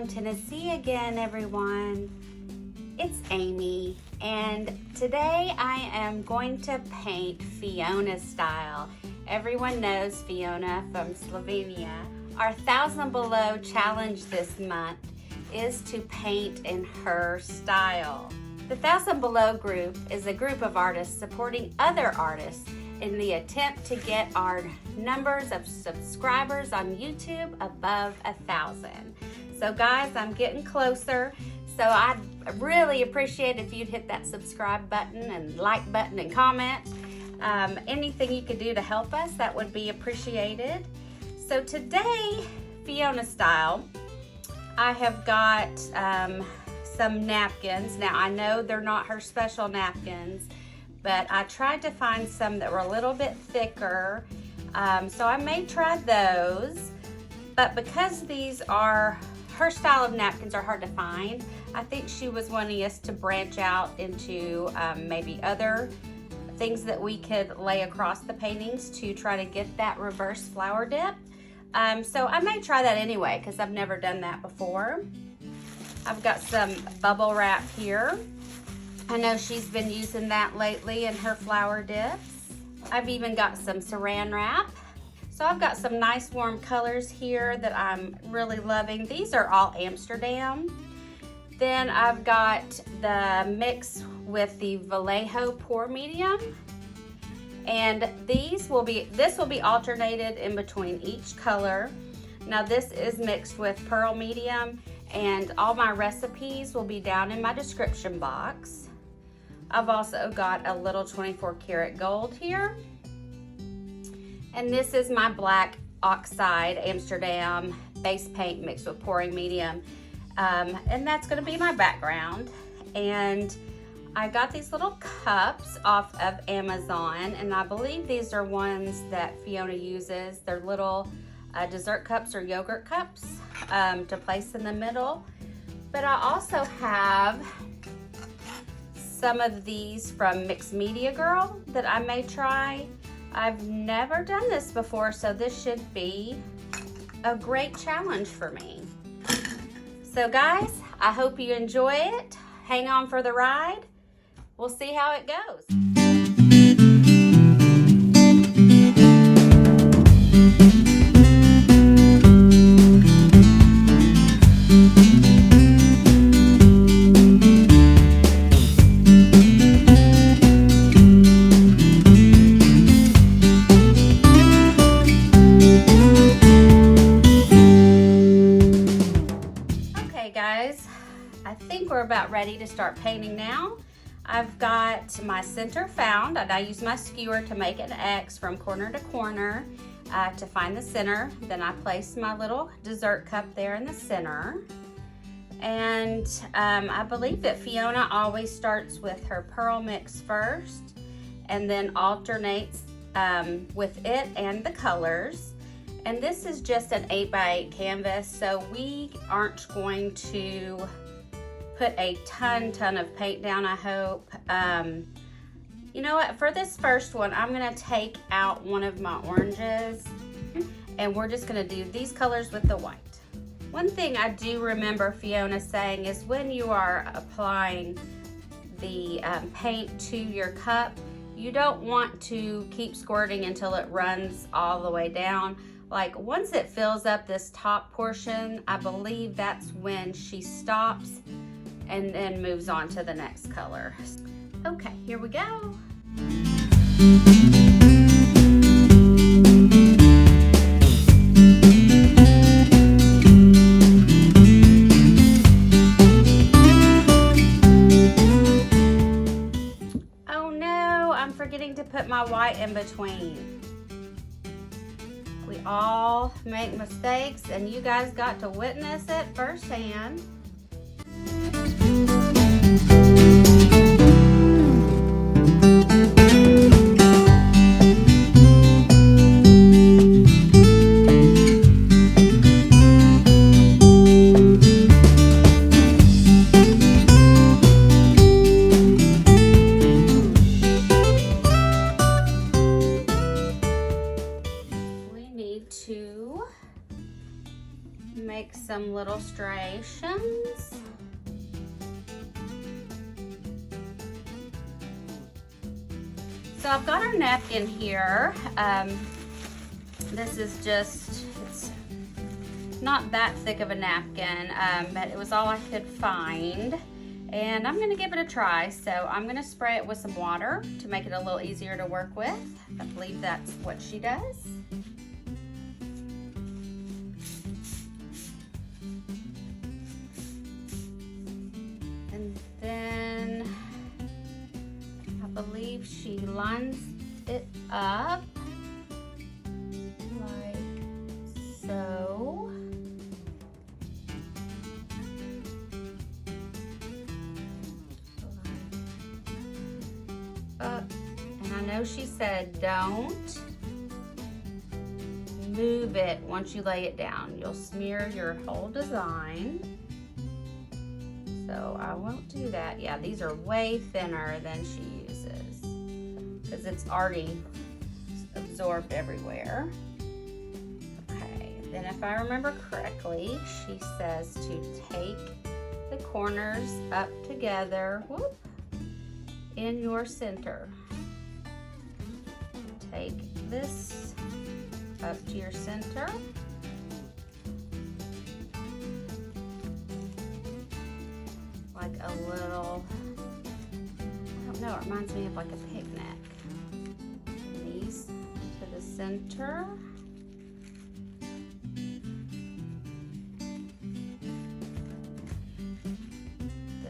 from Tennessee again, everyone. It's Amy, and today I am going to paint Fiona style. Everyone knows Fiona from Slovenia. Our 1,000 Below challenge this month is to paint in her style. The 1,000 Below group is a group of artists supporting other artists in the attempt to get our numbers of subscribers on YouTube above 1,000. So guys, I'm getting closer. So I'd really appreciate if you'd hit that subscribe button and like button and comment. Anything you could do to help us, that would be appreciated. So today, Fiona style, I have got some napkins. Now I know they're not her special napkins, but I tried to find some that were a little bit thicker. So I may try those, but because these are, her style of napkins are hard to find, I think she was wanting us to branch out into maybe other things that we could lay across the paintings to try to get that reverse flower dip. So I may try that anyway, because I've never done that before. I've got some bubble wrap here. I know she's been using that lately in her flower dips. I've even got some saran wrap. So I've got some nice warm colors here that I'm really loving. These are all Amsterdam. Then I've got the mix with the Vallejo Pouring Medium. And this will be alternated in between each color. Now this is mixed with Pearl Medium, and all my recipes will be down in my description box. I've also got a little 24 karat gold here. And this is my black oxide Amsterdam base paint mixed with pouring medium. And that's gonna be my background. And I got these little cups off of Amazon, and I believe these are ones that Fiona uses. They're little dessert cups or yogurt cups to place in the middle. But I also have some of these from Mixed Media Girl that I may try. I've never done this before, so this should be a great challenge for me. So guys, I hope you enjoy it. Hang on for the ride. We'll see how it goes. I think we're about ready to start painting now. I've got my center found, and I use my skewer to make an X from corner to corner to find the center. Then I place my little dessert cup there in the center. And I believe that Fiona always starts with her pearl mix first and then alternates with it and the colors. And this is just an 8x8 canvas, so we aren't going to put a ton of paint down, I hope. You know what, for this first one, I'm gonna take out one of my oranges, and we're just gonna do these colors with the white. One thing I do remember Fiona saying is when you are applying the paint to your cup, you don't want to keep squirting until it runs all the way down. Like once it fills up this top portion, I believe that's when she stops and then moves on to the next color. Okay, here we go. Oh no, I'm forgetting to put my white in between. We all make mistakes, and you guys got to witness it firsthand. We need to make some little striations. So I've got our napkin here. This is just, it's not that thick of a napkin, but it was all I could find. And I'm gonna give it a try. So I'm gonna spray it with some water to make it a little easier to work with. I believe that's what she does. And then I believe she lines it up like so. And I know she said don't move it once you lay it down. You'll smear your whole design. So I won't do that. Yeah, these are way thinner than she uses because it's already absorbed everywhere. Okay, then if I remember correctly, she says to take the corners up together, whoop, in your center. Take this up to your center. Like a little, I don't know, it reminds me of like a picnic. These to the center.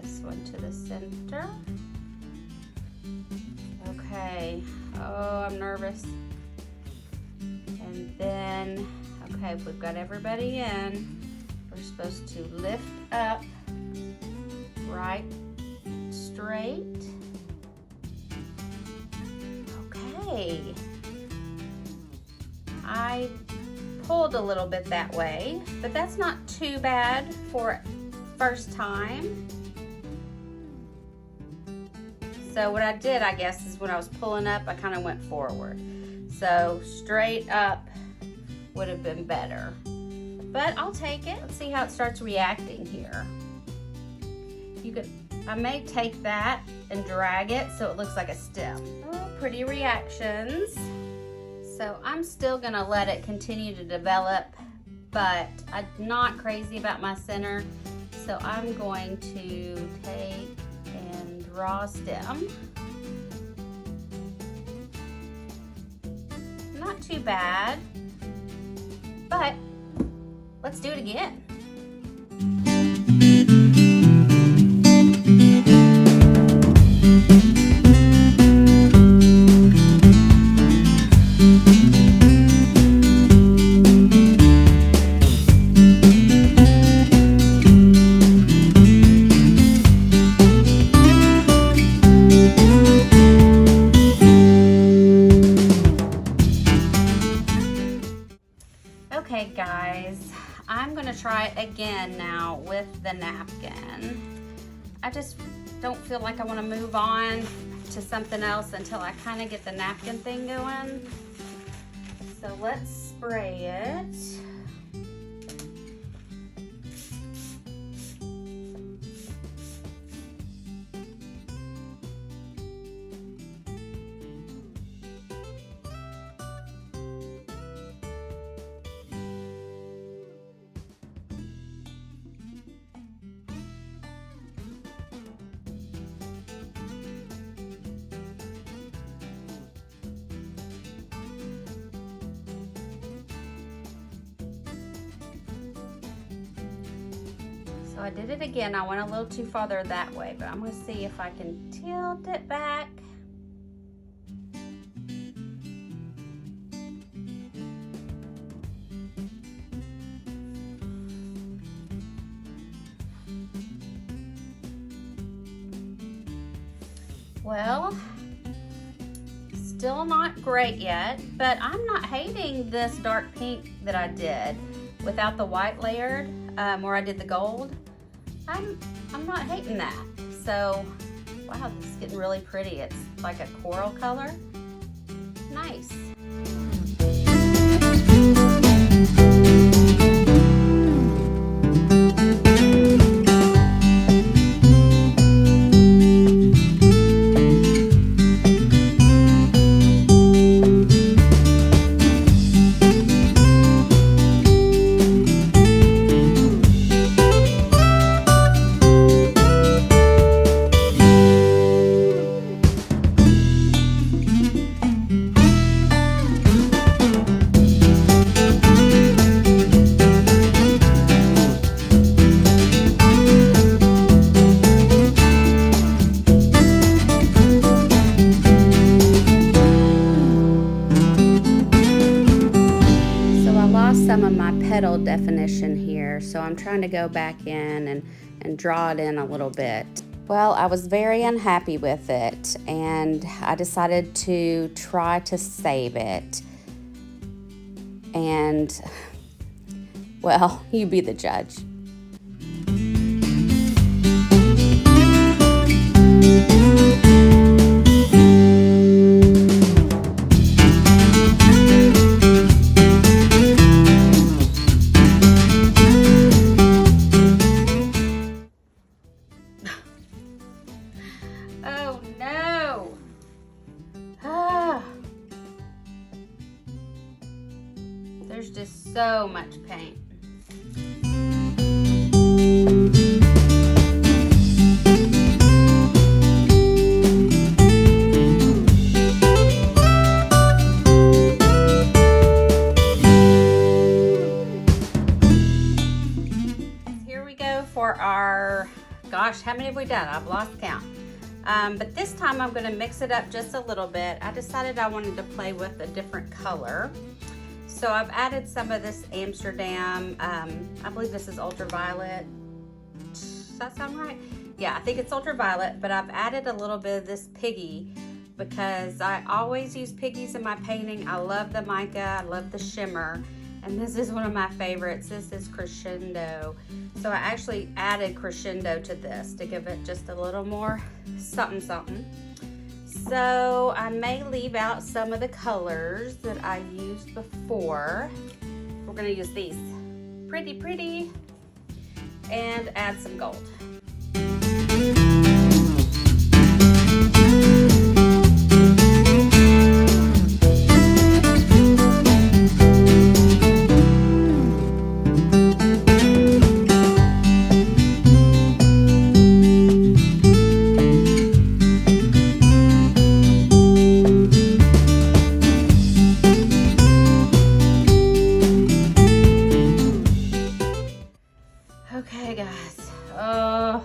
This one to the center. Okay, oh, I'm nervous. And then, okay, we've got everybody in. We're supposed to lift up right straight. Okay. I pulled a little bit that way, but that's not too bad for first time. So what I did, I guess, is when I was pulling up, I kind of went forward. So straight up would have been better. But I'll take it. Let's see how it starts reacting here. You could, I may take that and drag it so it looks like a stem. Oh, pretty reactions. So I'm still gonna let it continue to develop, but I'm not crazy about my center. So I'm going to take and draw a stem. Not too bad, but let's do it again. Okay guys, I'm gonna try it again now with the napkin. I just don't feel like I want to move on to something else until I kind of get the napkin thing going. So let's spray it. So I did it again. I went a little too farther that way, but I'm going to see if I can tilt it back. Well, still not great yet, but I'm not hating this dark pink that I did without the white layered, where I did the gold. I'm not hating that. So, wow, this is getting really pretty. It's like a coral color. Nice. petal definition here, so I'm trying to go back in and draw it in a little bit. Well, I was very unhappy with it, and I decided to try to save it. And, well, you be the judge. Oh no! Ah. There's just so much paint. Here we go for our, gosh, how many have we done? I've lost count. But this time I'm going to mix it up just a little bit. I decided I wanted to play with a different color. So I've added some of this Amsterdam, I believe this is ultraviolet. Does that sound right? Yeah, I think it's ultraviolet, but I've added a little bit of this piggy because I always use piggies in my painting. I love the mica, I love the shimmer, and this is one of my favorites. This is Crescendo. So I actually added Crescendo to this to give it just a little more something something. So I may leave out some of the colors that I used before. We're gonna use these pretty, and add some gold. Okay guys, oh,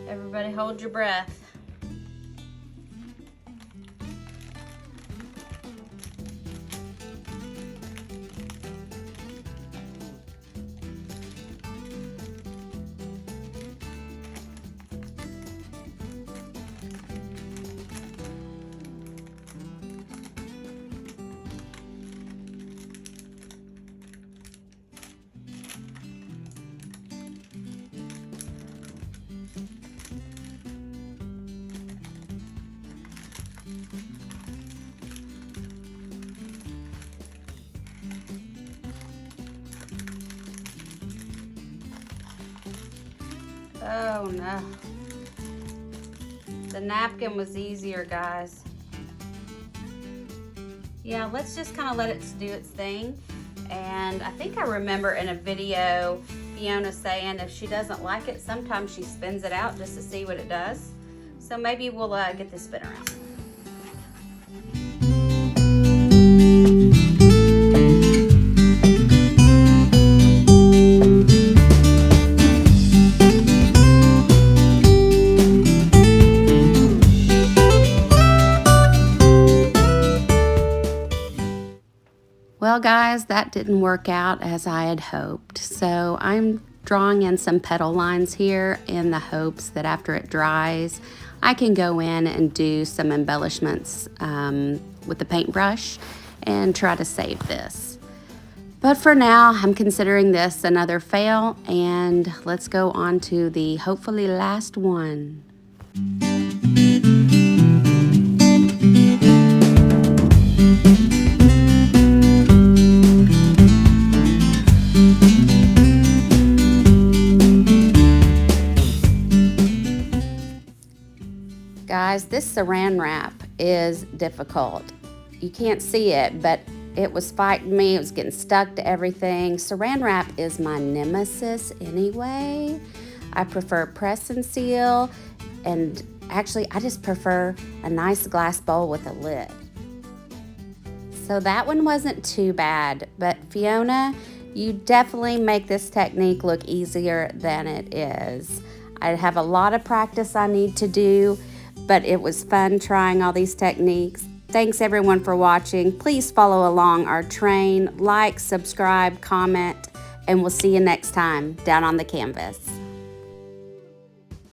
everybody hold your breath. Oh no. The napkin was easier, guys. Yeah, let's just kind of let it do its thing. And I think I remember in a video Fiona saying if she doesn't like it, sometimes she spins it out just to see what it does. So maybe we'll get this spinner out. Well guys, that didn't work out as I had hoped. So I'm drawing in some petal lines here in the hopes that after it dries, I can go in and do some embellishments with the paintbrush and try to save this. But for now, I'm considering this another fail, and let's go on to the hopefully last one. Guys, this saran wrap is difficult. You can't see it, but it was fighting me. It was getting stuck to everything. Saran wrap is my nemesis anyway. I prefer press and seal, and actually I just prefer a nice glass bowl with a lid. So that one wasn't too bad, but Fiona, you definitely make this technique look easier than it is. I have a lot of practice I need to do, but it was fun trying all these techniques. Thanks everyone for watching. Please follow along our train, like, subscribe, comment, and we'll see you next time down on the canvas.